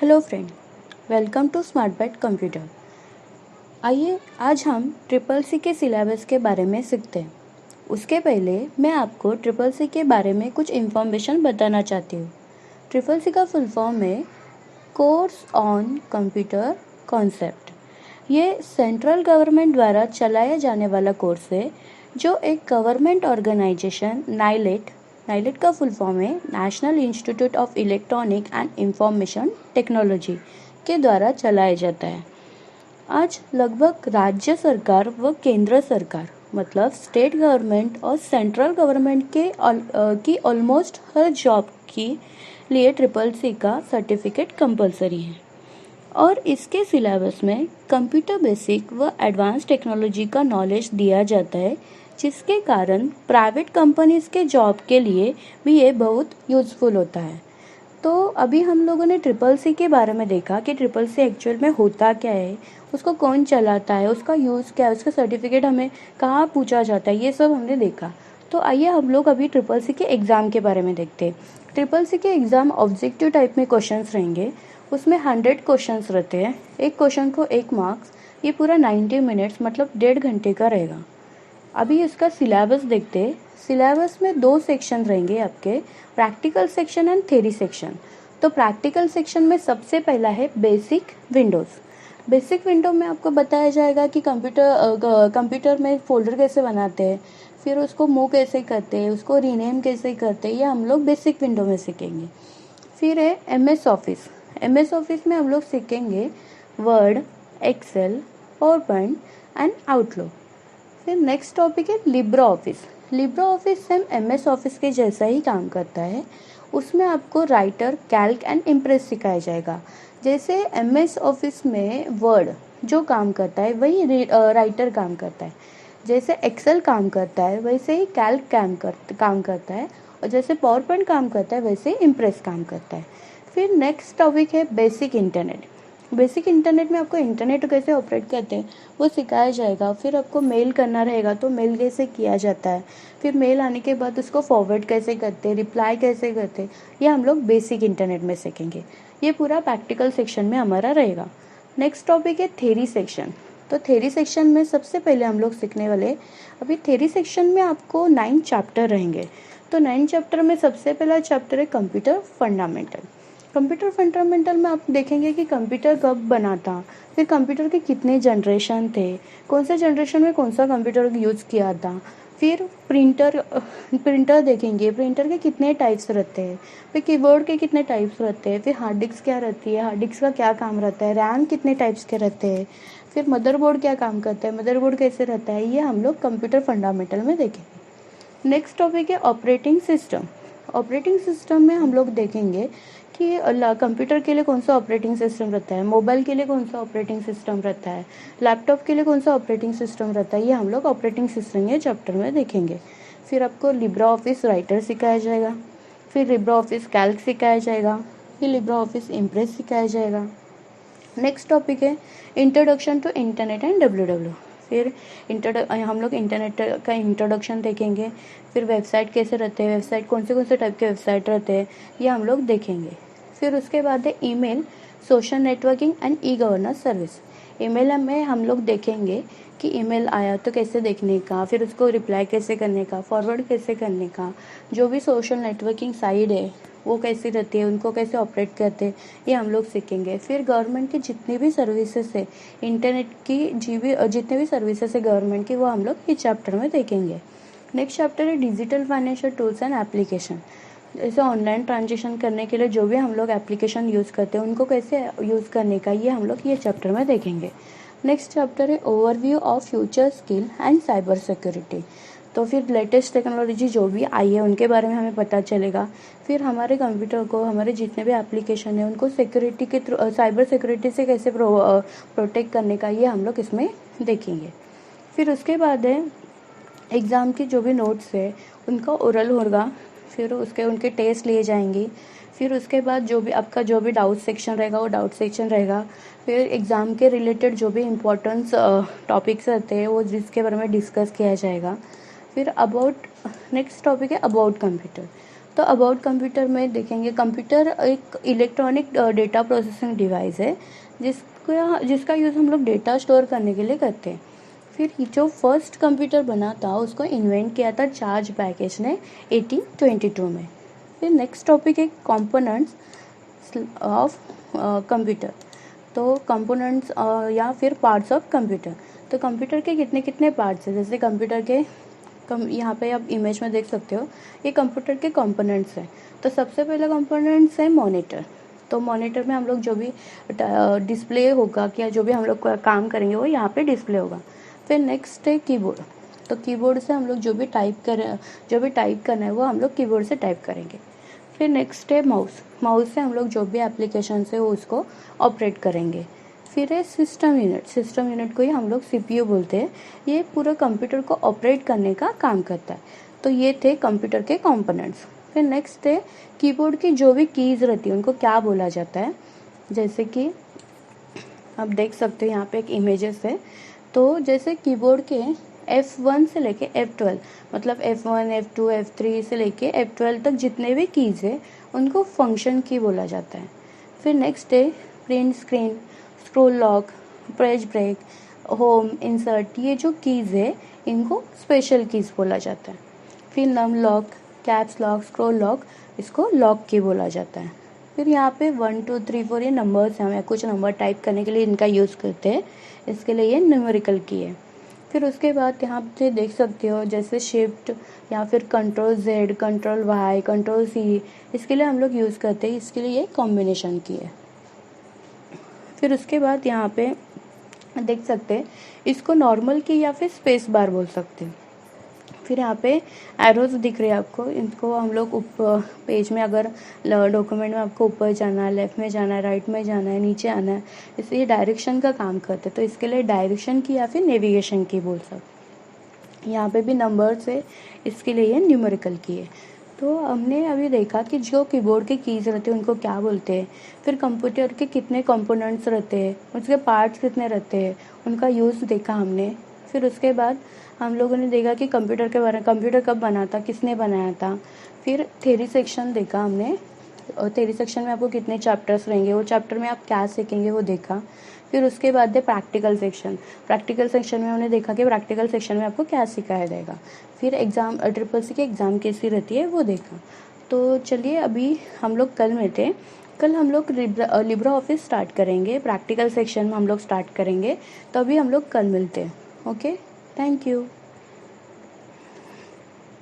Hello friend, welcome to smart byte computer. आइए आज हम ट्रिपल सी के सिलेबस के बारे में सीखते हैं। उसके पहले मैं आपको ट्रिपल सी के बारे में कुछ इन्फॉर्मेशन बताना चाहती हूँ। ट्रिपल सी का फुल फॉर्म है कोर्स ऑन कंप्यूटर कॉन्सेप्ट। ये सेंट्रल गवर्नमेंट द्वारा चलाया जाने वाला कोर्स है जो एक गवर्नमेंट ऑर्गेनाइजेशन नाइलेट का फुल फॉर्म है national institute of electronic and information technology के द्वारा चलाया जाता है। आज लगभग राज्य सरकार व केंद्र सरकार मतलब स्टेट गवर्नमेंट और सेंट्रल गवर्नमेंट की ऑलमोस्ट हर जॉब की लिए ट्रिपल सी का सर्टिफिकेट कंपलसरी है और इसके सिलेबस में कंप्यूटर बेसिक व एडवांस टेक्नोलॉजी का नॉलेज दिया जाता है, जिसके कारण प्राइवेट कंपनीज के जॉब के लिए भी ये बहुत यूज़फुल होता है। तो अभी हम लोगों ने ट्रिपल सी के बारे में देखा कि ट्रिपल सी एक्चुअल में होता क्या है, उसको कौन चलाता है, उसका यूज़ क्या है, उसका सर्टिफिकेट हमें कहाँ पूछा जाता है, ये सब हमने देखा। तो आइए हम लोग अभी ट्रिपल सी के एग्ज़ाम के बारे में देखते हैं। ट्रिपल सी के एग्ज़ाम ऑब्जेक्टिव टाइप में क्वेश्चंस रहेंगे। उसमें 100 क्वेश्चंस रहते हैं। एक क्वेश्चन को 1 मार्क्स। ये पूरा 90 मिनट्स मतलब 1.5 घंटे का रहेगा। अभी इसका सिलेबस देखते हैं। सिलेबस में 2 सेक्शन रहेंगे आपके, practical section and theory section. तो प्रैक्टिकल सेक्शन में सबसे पहला है बेसिक विंडोज़। बेसिक विंडो में आपको बताया जाएगा कि कंप्यूटर में फोल्डर कैसे बनाते हैं, फिर उसको मूव कैसे करते हैं, उसको रीनेम कैसे करते हैं, ये हम लोग बेसिक विंडो में सीखेंगे। फिर है एमएस ऑफिस। एमएस ऑफिस में हम लोग सीखेंगे Word, Excel, PowerPoint and Outlook. फिर नेक्स्ट टॉपिक है Libre office. Libre office same MS office के जैसा ही काम करता है। उसमें आपको राइटर, कैल्क एंड इम्प्रेस सिखाया जाएगा। जैसे एमएस ऑफिस में वर्ड जो काम करता है वही राइटर काम करता है। जैसे एक्सेल काम करता है वैसे ही कैल्क काम करता है, और जैसे पावर पॉइंट काम करता है वैसे ही इम्प्रेस काम करता है। फिर नेक्स्ट टॉपिक है बेसिक इंटरनेट। बेसिक इंटरनेट में आपको इंटरनेट कैसे ऑपरेट करते हैं वो सिखाया जाएगा। फिर आपको मेल करना रहेगा तो मेल कैसे किया जाता है, फिर मेल आने के बाद उसको फॉरवर्ड कैसे करते हैं, रिप्लाई कैसे करते हैं, ये हम लोग बेसिक इंटरनेट में सीखेंगे। ये पूरा प्रैक्टिकल सेक्शन में हमारा रहेगा। नेक्स्ट टॉपिक है थ्योरी सेक्शन। तो थ्योरी सेक्शन में सबसे पहले हम लोग सीखने वाले, अभी थ्योरी सेक्शन में आपको 9 चैप्टर रहेंगे। तो 9 चैप्टर में सबसे पहला चैप्टर है कंप्यूटर फंडामेंटल। कंप्यूटर फंडामेंटल में आप देखेंगे कि कंप्यूटर कब बना था, फिर कंप्यूटर के कितने जनरेशन थे, कौन से जनरेशन में कौन सा कंप्यूटर यूज़ किया था। फिर प्रिंटर देखेंगे, प्रिंटर के कितने टाइप्स रहते हैं, फिर कीबोर्ड के कितने टाइप्स रहते हैं, फिर हार्ड डिस्क क्या रहती है, हार्ड डिस्क का क्या काम रहता है, रैम कितने टाइप्स के रहते हैं, फिर मदरबोर्ड क्या काम करता है, मदरबोर्ड कैसे रहता है, ये हम लोग कंप्यूटर फंडामेंटल में देखेंगे। नेक्स्ट टॉपिक है ऑपरेटिंग सिस्टम। ऑपरेटिंग सिस्टम में हम लोग देखेंगे कि कंप्यूटर के लिए कौन सा ऑपरेटिंग सिस्टम रहता है, मोबाइल के लिए कौन सा ऑपरेटिंग सिस्टम रहता है, लैपटॉप के लिए कौन सा ऑपरेटिंग सिस्टम रहता है, ये हम लोग ऑपरेटिंग सिस्टम के चैप्टर में देखेंगे। फिर आपको लिब्रा ऑफिस राइटर सिखाया जाएगा, फिर लिब्रा ऑफिस कैल्क सिखाया जाएगा, फिर लिब्रा ऑफिस इम्प्रेस सिखाया जाएगा। नेक्स्ट टॉपिक है introduction to internet and W. फिर हम लोग इंटरनेट का इंट्रोडक्शन देखेंगे। फिर वेबसाइट कैसे रहते हैं, वेबसाइट कौन से टाइप के वेबसाइट रहते हैं, ये हम लोग देखेंगे। फिर उसके बाद है email, social networking and e governance service. Email में हम लोग देखेंगे कि ईमेल आया तो कैसे देखने का, फिर उसको रिप्लाई कैसे करने का, फॉरवर्ड कैसे करने का, जो भी सोशल नेटवर्किंग साइट है वो कैसी रहती है, उनको कैसे ऑपरेट करते हैं, ये हम लोग सीखेंगे। फिर गवर्नमेंट की जितनी भी सर्विसेज है, इंटरनेट की जितने भी सर्विसेज है गवर्नमेंट की, वो हम लोग इस चैप्टर में देखेंगे। नेक्स्ट चैप्टर है digital financial tools and application. जैसे ऑनलाइन ट्रांजेक्शन करने के लिए जो भी हम लोग एप्लीकेशन यूज़ करते हैं उनको कैसे यूज़ करने का, ये हम लोग ये चैप्टर में देखेंगे। नेक्स्ट चैप्टर है overview of future skill and cyber security. तो फिर लेटेस्ट टेक्नोलॉजी जो भी आई है उनके बारे में हमें पता चलेगा। फिर हमारे कंप्यूटर को, हमारे जितने भी एप्लीकेशन है उनको सिक्योरिटी के थ्रू, साइबर सिक्योरिटी से कैसे प्रोटेक्ट करने का, ये हम लोग इसमें देखेंगे। फिर उसके बाद है एग्ज़ाम की जो भी नोट्स है उनका ओरल होगा, फिर उनके टेस्ट लिए जाएंगे। फिर उसके बाद जो भी आपका जो भी डाउट सेक्शन रहेगा वो डाउट सेक्शन रहेगा। फिर एग्ज़ाम के रिलेटेड जो भी इम्पोर्टेंस टॉपिक्स रहते हैं वो जिसके बारे में डिस्कस किया जाएगा। फिर नेक्स्ट टॉपिक है अबाउट कंप्यूटर। तो अबाउट कंप्यूटर में देखेंगे, कंप्यूटर एक इलेक्ट्रॉनिक डेटा प्रोसेसिंग डिवाइस है जिसका यूज़ हम लोग डेटा स्टोर करने के लिए करते हैं। फिर जो फर्स्ट कंप्यूटर बना था उसको इन्वेंट किया था चार्ल्स बैबेज ने 1822 में। फिर नेक्स्ट टॉपिक है कंपोनेंट्स ऑफ कंप्यूटर। तो कंपोनेंट्स या फिर पार्ट्स ऑफ कंप्यूटर। तो कंप्यूटर के कितने कितने पार्ट्स हैं, जैसे कंप्यूटर के यहाँ पे आप इमेज में देख सकते हो, ये कंप्यूटर के कंपोनेंट्स हैं। तो सबसे पहला कंपोनेंट्स है मॉनिटर। तो मॉनिटर में हम लोग जो भी डिस्प्ले होगा या जो भी हम लोग काम करेंगे वो यहाँ पे डिस्प्ले होगा। फिर नेक्स्ट है कीबोर्ड। तो कीबोर्ड से हम लोग जो भी टाइप करना है वो हम लोग कीबोर्ड से टाइप करेंगे। फिर नेक्स्ट है माउस से हम लोग जो भी एप्लीकेशन है वो उसको ऑपरेट करेंगे। फिर है सिस्टम यूनिट को ही हम लोग CPU बोलते हैं। ये पूरा कंप्यूटर को ऑपरेट करने का काम करता है। तो ये थे कंप्यूटर के कंपोनेंट्स। फिर नेक्स्ट है कीबोर्ड की जो भी कीज़ रहती है उनको क्या बोला जाता है, जैसे कि आप देख सकते हो यहाँ पे एक इमेजेस है। तो जैसे कीबोर्ड के F1 से लेके F12, मतलब F1, F2, F3 से लेके F12 तक जितने भी कीज़ है उनको फंक्शन की बोला जाता है। फिर नेक्स्ट है print screen, scroll lock, press break, home, insert, ये जो कीज़ है इनको स्पेशल कीज़ बोला जाता है। फिर num lock, caps lock, scroll lock, इसको लॉक की बोला जाता है। फिर यहाँ पे 1 2 3 4 ये नंबर्स हैं, हमें कुछ नंबर टाइप करने के लिए इनका यूज़ करते हैं, इसके लिए ये न्यूमेरिकल की है। फिर उसके बाद यहाँ पे देख सकते हो जैसे शिफ्ट या फिर Ctrl+Z, Ctrl+Y, Ctrl+C, इसके लिए हम लोग यूज़ करते हैं, इसके लिए ये कॉम्बिनेशन की है। फिर उसके बाद यहाँ पे देख सकते हैं इसको नॉर्मल की या फिर स्पेस बार बोल सकते हैं। फिर यहाँ पे एरोज दिख रहे हैं आपको, इनको हम लोग पेज में अगर डॉक्यूमेंट में आपको ऊपर जाना है, लेफ्ट में जाना है, राइट में जाना है, नीचे आना है, इससे ये डायरेक्शन का काम करते हैं। तो इसके लिए डायरेक्शन की या फिर नेविगेशन की बोल सकते। यहाँ पे भी नंबर्स है, इसके लिए ये न्यूमेरिकल की है। तो हमने अभी देखा कि जो कीबोर्ड के कीज़ रहते हैं उनको क्या बोलते हैं, फिर कंप्यूटर के कितने कंपोनेंट्स रहते हैं, उसके पार्ट्स कितने रहते हैं, उनका यूज़ देखा हमने। फिर उसके बाद हम लोगों ने देखा कि कंप्यूटर कब बना था, किसने बनाया था। फिर थ्योरी सेक्शन देखा हमने, और थ्योरी सेक्शन में आपको कितने चैप्टर्स रहेंगे, वो चैप्टर में आप क्या सीखेंगे वो देखा। फिर उसके बाद है प्रैक्टिकल सेक्शन में हमने देखा कि प्रैक्टिकल सेक्शन में आपको क्या सिखाया जाएगा। फिर एग्ज़ाम ट्रिपल-सी की एग्ज़ाम कैसी रहती है वो देखा। तो चलिए अभी हम लोग कल मिलते हैं। कल हम लोग लिब्रा ऑफिस स्टार्ट करेंगे, प्रैक्टिकल सेक्शन में हम लोग स्टार्ट करेंगे। तो अभी हम लोग कल मिलते हैं। Okay, thank you.